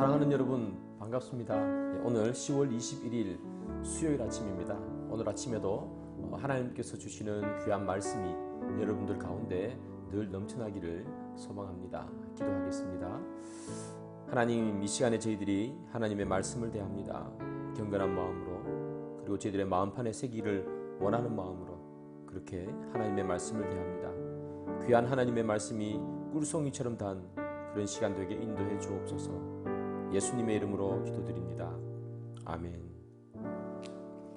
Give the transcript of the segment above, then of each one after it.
사랑하는 여러분 반갑습니다. 오늘 10월 21일 수요일 아침입니다. 오늘 아침에도 하나님께서 주시는 귀한 말씀이 여러분들 가운데 늘 넘쳐나기를 소망합니다. 기도하겠습니다. 하나님, 이 시간에 저희들이 하나님의 말씀을 대합니다. 경건한 마음으로, 그리고 저희들의 마음판에 새기를 원하는 마음으로 그렇게 하나님의 말씀을 대합니다. 귀한 하나님의 말씀이 꿀송이처럼 단 그런 시간 되게 인도해 주옵소서. 예수님의 이름으로 기도드립니다. 아멘.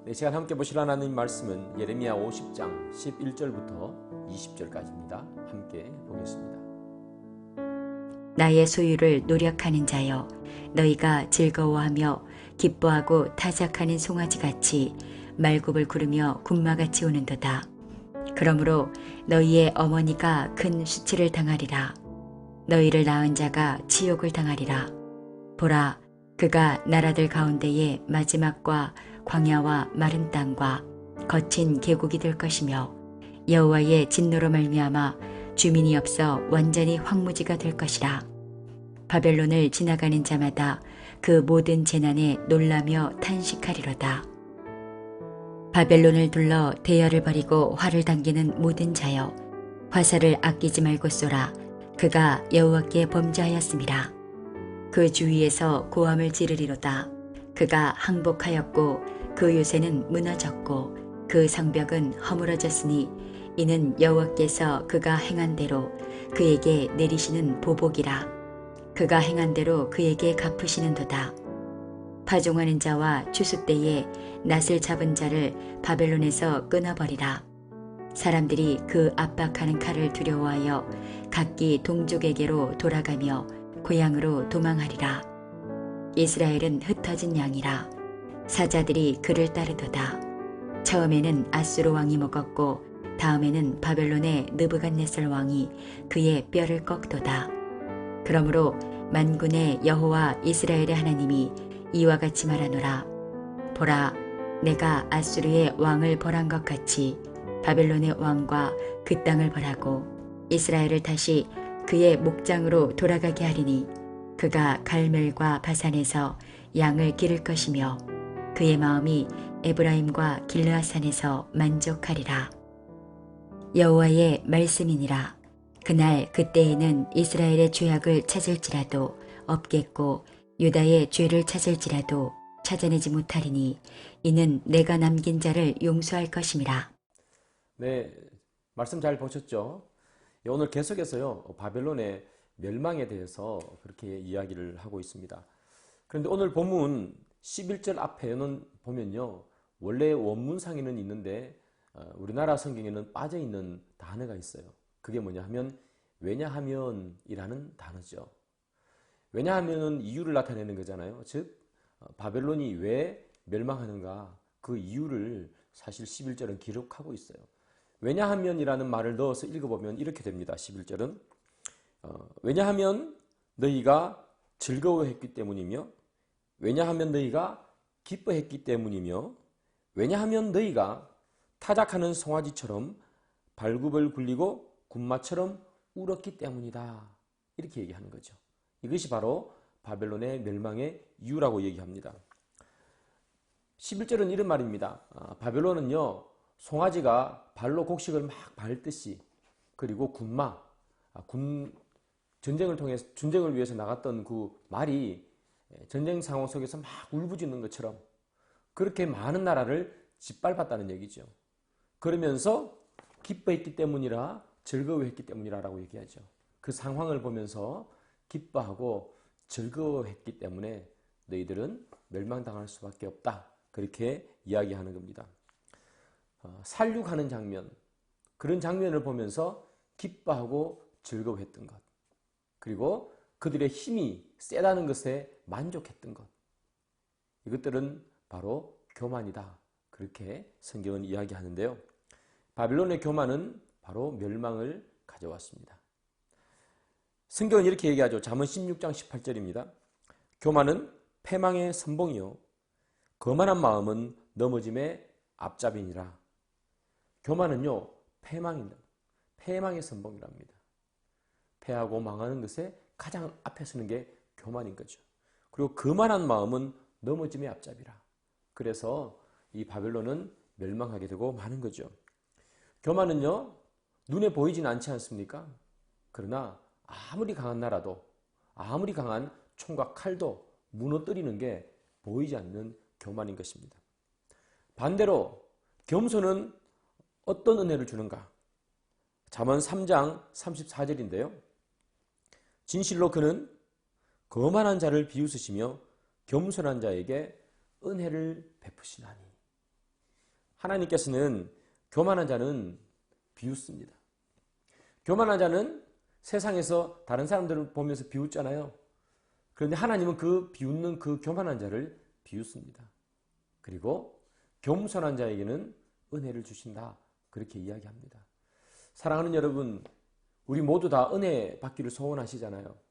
네, 시간 함께 보실 하나님 말씀은 예레미야 50장 11절부터 20절까지입니다. 함께 보겠습니다. 나의 소유를 노력하는 자여, 너희가 즐거워하며 기뻐하고 타작하는 송아지같이 말굽을 구르며 군마같이 우는도다. 그러므로 너희의 어머니가 큰 수치를 당하리라. 너희를 낳은 자가 치욕을 당하리라. 보라, 그가 나라들 가운데에 마지막과 광야와 마른 땅과 거친 계곡이 될 것이며, 여호와의 진노로 말미암아 주민이 없어 완전히 황무지가 될 것이라. 바벨론을 지나가는 자마다 그 모든 재난에 놀라며 탄식하리로다. 바벨론을 둘러 대열을 벌이고 활을 당기는 모든 자여, 화살을 아끼지 말고 쏘라. 그가 여호와께 범죄하였음이라. 그 주위에서 고함을 지르리로다. 그가 항복하였고 그 요새는 무너졌고 그 성벽은 허물어졌으니 이는 여호와께서 그가 행한 대로 그에게 내리시는 보복이라. 그가 행한 대로 그에게 갚으시는도다. 파종하는 자와 추수 때에 낫을 잡은 자를 바벨론에서 끊어버리라. 사람들이 그 압박하는 칼을 두려워하여 각기 동족에게로 돌아가며 고향으로 도망하리라. 이스라엘은 흩어진 양이라. 사자들이 그를 따르도다. 처음에는 아수르 왕이 먹었고 다음에는 바벨론의 느부갓네살 왕이 그의 뼈를 꺾도다. 그러므로 만군의 여호와 이스라엘의 하나님이 이와 같이 말하노라. 보라, 내가 아수르의 왕을 벌한 것 같이 바벨론의 왕과 그 땅을 벌하고 이스라엘을 다시 그의 목장으로 돌아가게 하리니, 그가 갈멜과 바산에서 양을 기를 것이며 그의 마음이 에브라임과 길르앗산에서 만족하리라. 여호와의 말씀이니라. 그날 그때에는 이스라엘의 죄악을 찾을지라도 없겠고 유다의 죄를 찾을지라도 찾아내지 못하리니, 이는 내가 남긴 자를 용서할 것임이라. 네, 말씀 잘 보셨죠? 오늘 계속해서요, 바벨론의 멸망에 대해서 그렇게 이야기를 하고 있습니다. 그런데 오늘 본문 11절 앞에는 보면요, 원래 원문상에는 있는데 우리나라 성경에는 빠져있는 단어가 있어요. 그게 뭐냐 하면 왜냐하면이라는 단어죠. 왜냐하면은 이유를 나타내는 거잖아요. 즉 바벨론이 왜 멸망하는가, 그 이유를 사실 11절은 기록하고 있어요. 왜냐하면이라는 말을 넣어서 읽어보면 이렇게 됩니다. 11절은 왜냐하면 너희가 즐거워했기 때문이며, 왜냐하면 너희가 기뻐했기 때문이며, 왜냐하면 너희가 타작하는 송아지처럼 발굽을 굴리고 군마처럼 울었기 때문이다. 이렇게 얘기하는 거죠. 이것이 바로 바벨론의 멸망의 이유라고 얘기합니다. 11절은 이런 말입니다. 바벨론은요, 송아지가 발로 곡식을 막 밟듯이, 그리고 군마, 전쟁을 위해서 나갔던 그 말이 전쟁 상황 속에서 막 울부짖는 것처럼 그렇게 많은 나라를 짓밟았다는 얘기죠. 그러면서 기뻐했기 때문이라, 즐거워했기 때문이라고 얘기하죠. 그 상황을 보면서 기뻐하고 즐거워했기 때문에 너희들은 멸망당할 수밖에 없다. 그렇게 이야기하는 겁니다. 살육하는 장면, 그런 장면을 보면서 기뻐하고 즐거워했던 것, 그리고 그들의 힘이 세다는 것에 만족했던 것, 이것들은 바로 교만이다. 그렇게 성경은 이야기하는데요. 바벨론의 교만은 바로 멸망을 가져왔습니다. 성경은 이렇게 얘기하죠. 잠언 16장 18절입니다. 교만은 패망의 선봉이요 거만한 마음은 넘어짐의 앞잡이니라. 교만은요, 패망입니다. 패망의 선봉이랍니다. 패하고 망하는 것에 가장 앞에 서는 게 교만인 거죠. 그리고 거만한 마음은 넘어짐의 앞잡이라. 그래서 이 바벨론은 멸망하게 되고 마는 거죠. 교만은요, 눈에 보이지는 않지 않습니까? 그러나 아무리 강한 나라도, 아무리 강한 총과 칼도 무너뜨리는 게 보이지 않는 교만인 것입니다. 반대로 겸손은 어떤 은혜를 주는가? 잠언 3장 34절인데요. 진실로 그는 거만한 자를 비웃으시며 겸손한 자에게 은혜를 베푸시나니. 하나님께서는 교만한 자는 비웃습니다. 교만한 자는 세상에서 다른 사람들을 보면서 비웃잖아요. 그런데 하나님은 그 비웃는 그 교만한 자를 비웃습니다. 그리고 겸손한 자에게는 은혜를 주신다. 그렇게 이야기합니다. 사랑하는 여러분, 우리 모두 다 은혜 받기를 소원하시잖아요.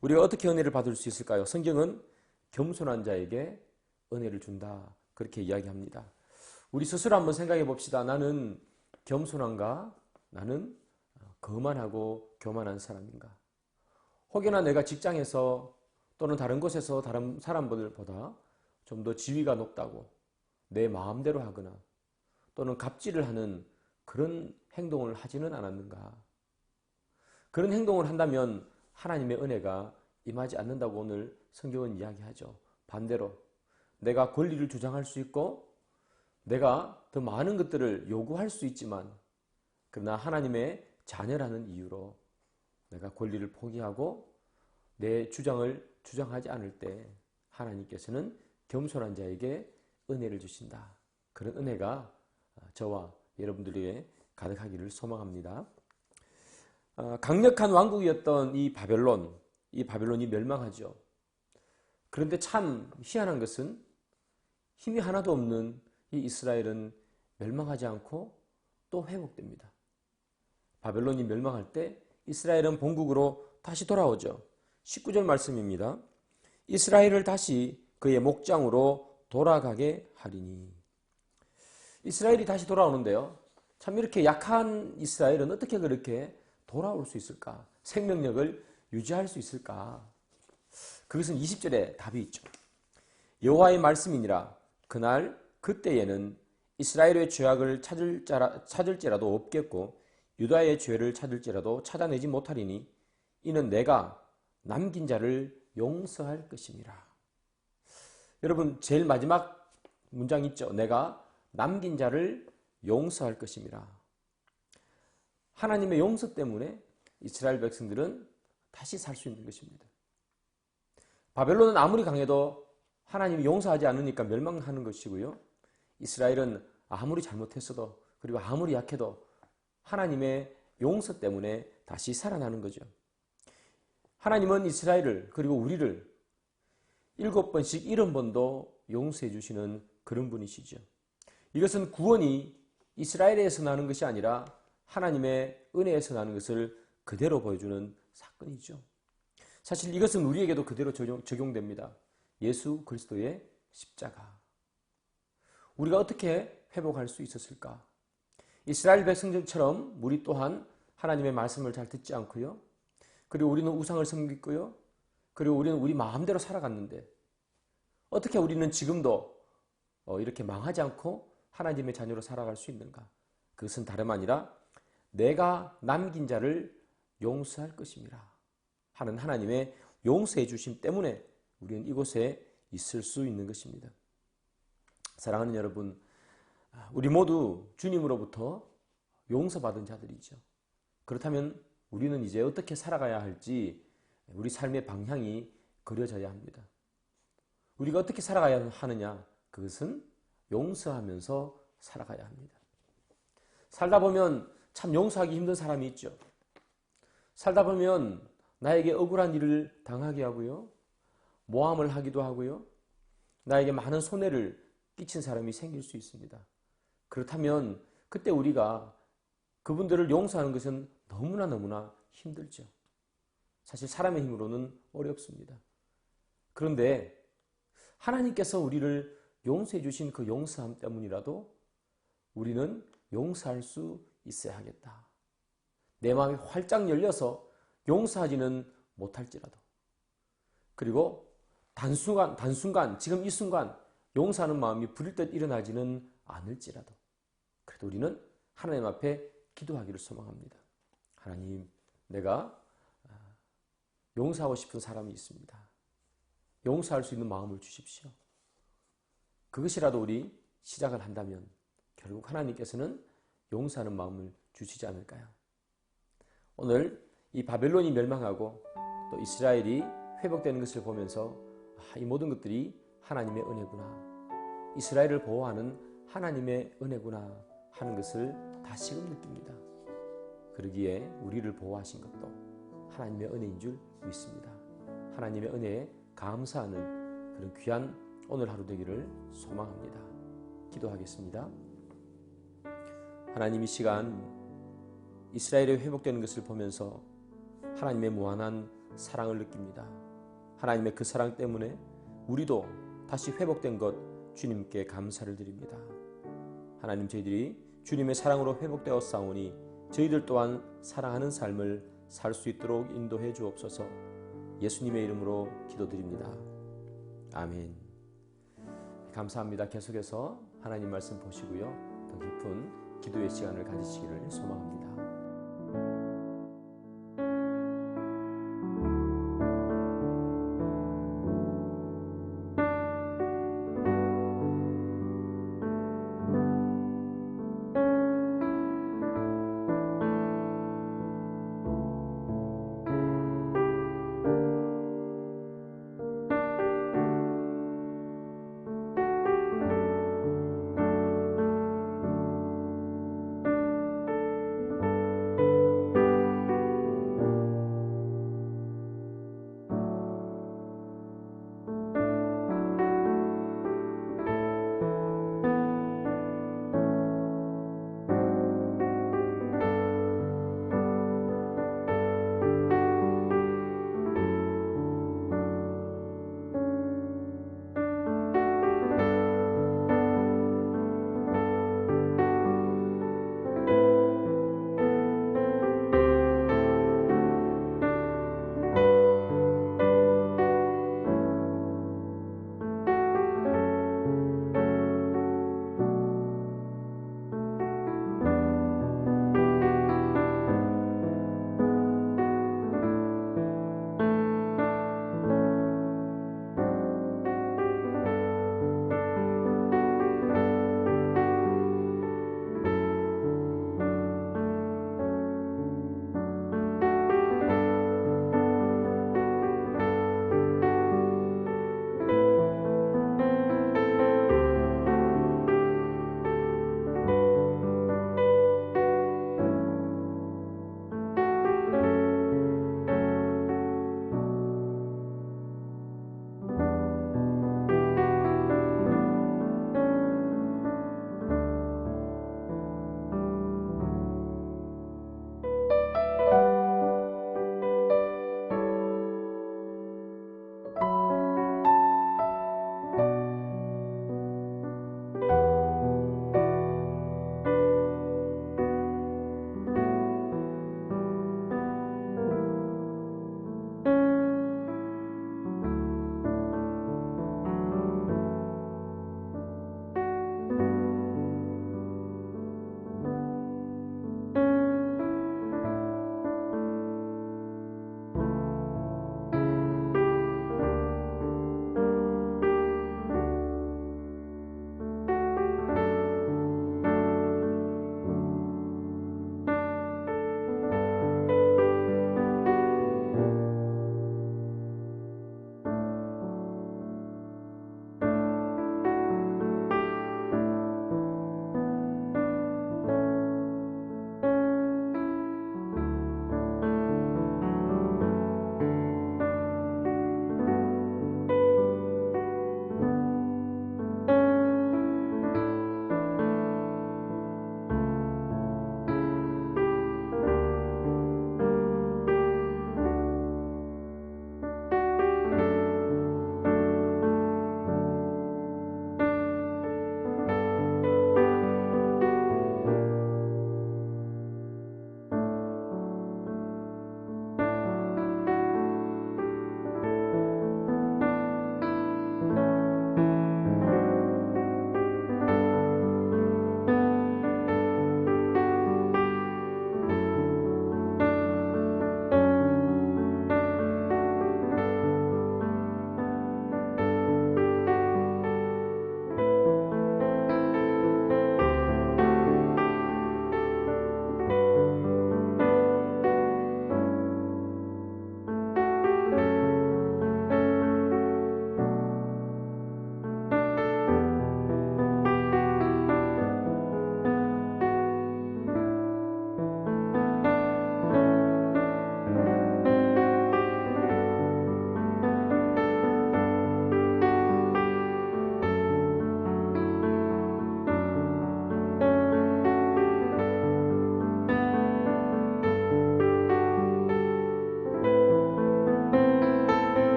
우리가 어떻게 은혜를 받을 수 있을까요? 성경은 겸손한 자에게 은혜를 준다. 그렇게 이야기합니다. 우리 스스로 한번 생각해 봅시다. 나는 겸손한가? 나는 거만하고 교만한 사람인가? 혹여나 내가 직장에서 또는 다른 곳에서 다른 사람들보다 좀 더 지위가 높다고 내 마음대로 하거나 또는 갑질을 하는 그런 행동을 하지는 않았는가? 그런 행동을 한다면 하나님의 은혜가 임하지 않는다고 오늘 성경은 이야기하죠. 반대로 내가 권리를 주장할 수 있고 내가 더 많은 것들을 요구할 수 있지만 그러나 하나님의 자녀라는 이유로 내가 권리를 포기하고 내 주장을 주장하지 않을 때 하나님께서는 겸손한 자에게 은혜를 주신다. 그런 은혜가 저와 여러분들에게 가득하기를 소망합니다. 강력한 왕국이었던 이 바벨론이 멸망하죠. 그런데 참 희한한 것은 힘이 하나도 없는 이 이스라엘은 멸망하지 않고 또 회복됩니다. 바벨론이 멸망할 때 이스라엘은 본국으로 다시 돌아오죠. 19절 말씀입니다. 이스라엘을 다시 그의 목장으로 돌아가게 하리니. 이스라엘이 다시 돌아오는데요. 참 이렇게 약한 이스라엘은 어떻게 그렇게 돌아올 수 있을까? 생명력을 유지할 수 있을까? 그것은 20절에 답이 있죠. 여호와의 말씀이니라. 그날 그때에는 이스라엘의 죄악을 찾을지라도 없겠고 유다의 죄를 찾을지라도 찾아내지 못하리니 이는 내가 남긴 자를 용서할 것임이라. 여러분, 제일 마지막 문장 있죠. 내가 남긴 자를 용서할 것임이라. 하나님의 용서 때문에 이스라엘 백성들은 다시 살 수 있는 것입니다. 바벨론은 아무리 강해도 하나님이 용서하지 않으니까 멸망하는 것이고요. 이스라엘은 아무리 잘못했어도 그리고 아무리 약해도 하나님의 용서 때문에 다시 살아나는 거죠. 하나님은 이스라엘을 그리고 우리를 7번씩 70번도 용서해 주시는 그런 분이시죠. 이것은 구원이 이스라엘에서 나는 것이 아니라 하나님의 은혜에서 나는 것을 그대로 보여주는 사건이죠. 사실 이것은 우리에게도 그대로 적용됩니다. 예수 그리스도의 십자가. 우리가 어떻게 회복할 수 있었을까? 이스라엘 백성들처럼 우리 또한 하나님의 말씀을 잘 듣지 않고요. 그리고 우리는 우상을 섬기고요. 그리고 우리는 우리 마음대로 살아갔는데 어떻게 우리는 지금도 이렇게 망하지 않고 하나님의 자녀로 살아갈 수 있는가? 그것은 다름 아니라 내가 남긴 자를 용서할 것임이라 하는 하나님의 용서해 주심 때문에 우리는 이곳에 있을 수 있는 것입니다. 사랑하는 여러분, 우리 모두 주님으로부터 용서받은 자들이죠. 그렇다면 우리는 이제 어떻게 살아가야 할지 우리 삶의 방향이 그려져야 합니다. 우리가 어떻게 살아가야 하느냐? 그것은 용서하면서 살아가야 합니다. 살다 보면 참 용서하기 힘든 사람이 있죠. 살다 보면 나에게 억울한 일을 당하게 하고요. 모함을 하기도 하고요. 나에게 많은 손해를 끼친 사람이 생길 수 있습니다. 그렇다면 그때 우리가 그분들을 용서하는 것은 너무나 힘들죠. 사실 사람의 힘으로는 어렵습니다. 그런데 하나님께서 우리를 용서해 주신 그 용서함 때문이라도 우리는 용서할 수 있어야 하겠다. 내 마음이 활짝 열려서 용서하지는 못할지라도 그리고 단순간 지금 이 순간 용서하는 마음이 부릴 듯 일어나지는 않을지라도 그래도 우리는 하나님 앞에 기도하기를 소망합니다. 하나님, 내가 용서하고 싶은 사람이 있습니다. 용서할 수 있는 마음을 주십시오. 그것이라도 우리 시작을 한다면 결국 하나님께서는 용서하는 마음을 주시지 않을까요? 오늘 이 바벨론이 멸망하고 또 이스라엘이 회복되는 것을 보면서 이 모든 것들이 하나님의 은혜구나, 이스라엘을 보호하는 하나님의 은혜구나 하는 것을 다시금 느낍니다. 그러기에 우리를 보호하신 것도 하나님의 은혜인 줄 믿습니다. 하나님의 은혜에 감사하는 그런 귀한 오늘 하루 되기를 소망합니다. 기도하겠습니다. 하나님, 이 시간 이스라엘이 회복되는 것을 보면서 하나님의 무한한 사랑을 느낍니다. 하나님의 그 사랑 때문에 우리도 다시 회복된 것 주님께 감사를 드립니다. 하나님, 저희들이 주님의 사랑으로 회복되어 싸우니 저희들 또한 사랑하는 삶을 살 수 있도록 인도해 주옵소서. 예수님의 이름으로 기도드립니다. 아멘. 감사합니다. 계속해서 하나님 말씀 보시고요. 더 깊은 기도의 시간을 가지시기를 소망합니다.